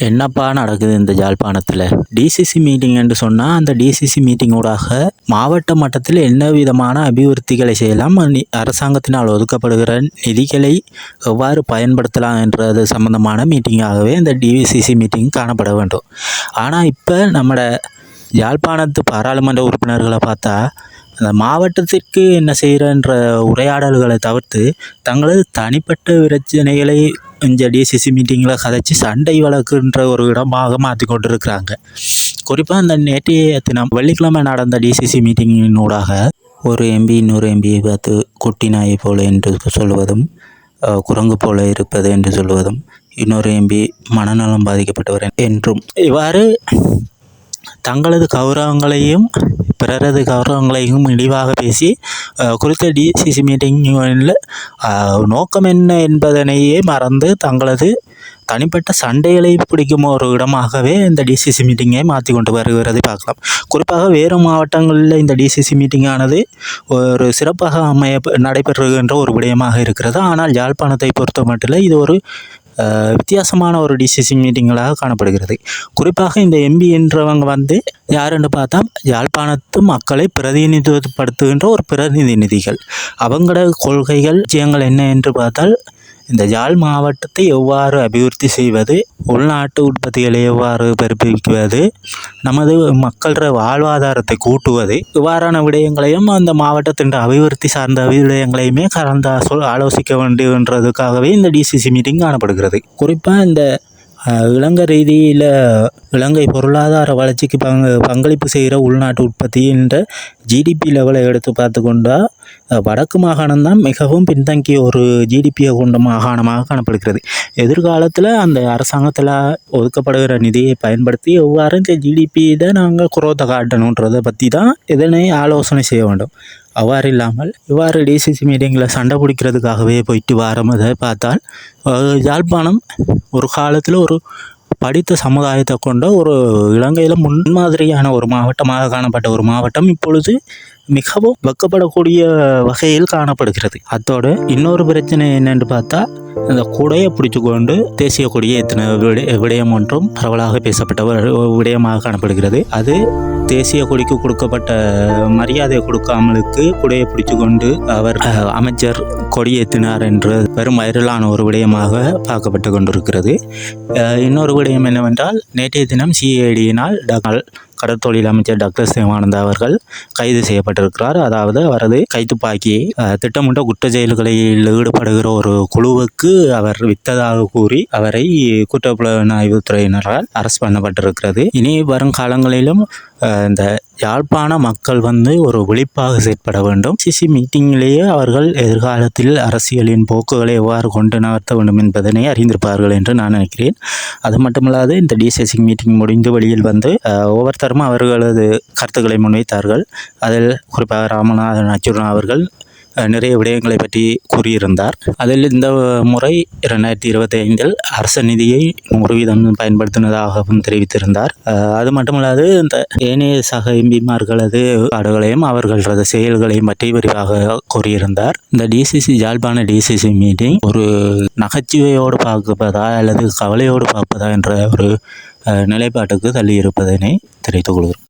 என்னப்பா நடக்குது இந்த யாழ்ப்பாணத்தில்? டிசிசி மீட்டிங் என்று சொன்னால் அந்த டிசிசி மீட்டிங்கூடாக மாவட்ட மட்டத்தில் என்ன விதமான அபிவிருத்திகளை செய்யலாம், அரசாங்கத்தினால் ஒதுக்கப்படுகிற நிதிகளை எவ்வாறு பயன்படுத்தலாம் என்றது சம்பந்தமான மீட்டிங்காகவே இந்த டிசிசி மீட்டிங் காணப்பட வேண்டும். ஆனால் இப்போ நம்மளோட யாழ்ப்பாணத்து பாராளுமன்ற உறுப்பினர்களை பார்த்தா அந்த மாவட்டத்திற்கு என்ன செய்கிறன்ற உரையாடல்களை தவிர்த்து தங்களது தனிப்பட்ட பிரச்சனைகளை இந்த டிசிசி மீட்டிங்கில் கதைச்சி சண்டை வழக்குன்ற ஒரு இடமாக மாற்றி கொண்டிருக்கிறாங்க. குறிப்பாக அந்த நேற்றைய தினம் வெள்ளிக்கிழமை நடந்த டிசிசி மீட்டிங்கினூடாக ஒரு எம்பி இன்னொரு எம்பியை பார்த்து குட்டி நாயை போல என்று சொல்வதும், குரங்கு போல இருப்பது என்று சொல்வதும், இன்னொரு எம்பி மனநலம் பாதிக்கப்பட்டவர் என்றும் இவ்வாறு தங்களது கௌரவங்களையும் பிறரது கௌரவங்களையும் இழிவாக பேசி குறித்த டிசிசி மீட்டிங்கில் நோக்கம் என்ன என்பதனையே மறந்து தங்களது தனிப்பட்ட சண்டைகளை பிடிக்கும் ஒரு இடமாகவே இந்த டிசிசி மீட்டிங்கை மாற்றி கொண்டு வருகிறதை பார்க்கலாம். குறிப்பாக வேறு மாவட்டங்களில் இந்த டிசிசி மீட்டிங்கானது ஒரு சிறப்பாக நடைபெறுகின்ற ஒரு விடயமாக இருக்கிறது. ஆனால் யாழ்ப்பாணத்தை பொறுத்த மட்டும் இது ஒரு வித்தியாசமான ஒரு டிசிசி மீட்டிங்களாக காணப்படுகிறது. குறிப்பாக இந்த எம்பி என்றவங்க யாருன்னு பார்த்தா யாழ்ப்பாணத்து மக்களை பிரதிநிதித்துவப்படுத்துகின்ற ஒரு பிரதிநிதிகள். அவங்களோட கொள்கைகள் விஷயங்கள் என்ன என்று பார்த்தால் இந்த யாழ் மாவட்டத்தை எவ்வாறு அபிவிருத்தி செய்வது, உள்நாட்டு உற்பத்திகளை எவ்வாறு பெருப்பிக்குவது, நமது மக்களோட வாழ்வாதாரத்தை கூட்டுவது, இவ்வாறான விடயங்களையும் அந்த மாவட்டத்தின் அபிவிருத்தி சார்ந்த விடயங்களையுமே ஆலோசிக்க வேண்டுன்றதுக்காகவே இந்த டிசிசி மீட்டிங் காணப்படுகிறது. குறிப்பாக இந்த இலங்கை ரீதியில் இலங்கை பொருளாதார வளர்ச்சிக்கு பங்களிப்பு செய்கிற உள்நாட்டு உற்பத்தி என்ற ஜிடிபி லெவலை எடுத்து பார்த்து கொண்டால் வடக்கு மாகாணம் தான் மிகவும் பின்தங்கிய ஒரு ஜிடிபியை கொண்ட மாகாணமாக காணப்படுகிறது. எதிர்காலத்தில் அந்த அரசாங்கத்தில் ஒதுக்கப்படுகிற நிதியை பயன்படுத்தி எவ்வாறு இந்த ஜிடிபியிட நாங்கள் குரோத்தை காட்டணுன்றதை பற்றி தான் இதனை ஆலோசனை செய்ய வேண்டும். அவ்வாறு இல்லாமல் இவ்வாறு டிசிசி மீட்டிங்கில் சண்டை பிடிக்கிறதுக்காகவே போயிட்டு வரதை பார்த்தால் யாழ்ப்பாணம் ஒரு காலத்தில் ஒரு படித்த சமுதாயத்தை கொண்ட ஒரு இலங்கையில் முன்மாதிரியான ஒரு மாவட்டமாக காணப்பட்ட ஒரு மாவட்டம் இப்பொழுது மிகவும் வெக்கப்படக்கூடிய வகையில் காணப்படுகிறது. அத்தோடு இன்னொரு பிரச்சனை என்னென்று பார்த்தா இந்த கொடையை பிடிச்சு கொண்டு தேசிய கொடியை எத்தனை விடயம் ஒன்றும் பரவலாக பேசப்பட்ட விடயமாக காணப்படுகிறது. அது தேசிய கொடிக்கு கொடுக்கப்பட்ட மரியாதை கொடுக்காமலுக்கு கொடையை பிடிச்சு கொண்டு அவர் அமைச்சர் கொடியேற்றினார் என்று பெரும் வைரலான ஒரு விடயமாக பார்க்கப்பட்டு கொண்டிருக்கிறது. இன்னொரு விடயம் என்னவென்றால் நேற்றைய தினம் சிஐடியினால் கடற்தொழில் அமைச்சர் டாக்டர் சிவானந்தா அவர்கள் கைது செய்யப்பட்டிருக்கிறார். அதாவது அவரது கைத்துப்பாக்கியை திட்டமிட்ட குற்ற செயல்களில் ஈடுபடுகிற ஒரு குழுவுக்கு அவர் வித்ததாக கூறி அவரை குற்றப்புலனாய்வுத்துறையினரால் அரஸ்ட் பண்ணப்பட்டிருக்கிறது. இனி வரும் காலங்களிலும் இந்த யாழ்ப்பாண மக்கள் ஒரு விழிப்பாக செயற்பட வேண்டும். டிசிசி மீட்டிங்கிலேயே அவர்கள் எதிர்காலத்தில் அரசியலின் போக்குகளை எவ்வாறு கொண்டு நகர்த்த வேண்டும் என்பதனை அறிந்திருப்பார்கள் என்று நான் நினைக்கிறேன். அது மட்டுமல்லாது இந்த டிசிசி மீட்டிங் முடிந்து வெளியில் ஒவ்வொருத்தரும் அவர்களது கருத்துக்களை முன்வைத்தார்கள். அதில் குறிப்பாக ராமநாதன் அச்சுரன் அவர்கள் நிறைய விடயங்களை பற்றி கூறியிருந்தார். அதில் இந்த முறை 2025 அரச நிதியை 100% பயன்படுத்தினதாகவும் தெரிவித்திருந்தார். அது மட்டுமல்லாது இந்த ஏனைய சக எம்பிமார்களது பாடுகளையும் அவர்களது செயல்களையும் பற்றி விரிவாக கூறியிருந்தார். இந்த யாழ்ப்பாண டிசிசி மீட்டிங் ஒரு நகைச்சுவையோடு பார்ப்பதா அல்லது கவலையோடு பார்ப்பதா என்ற ஒரு நிலைப்பாட்டுக்கு தள்ளி இருப்பதனை தெரிவித்துக் கொள்கிறோம்.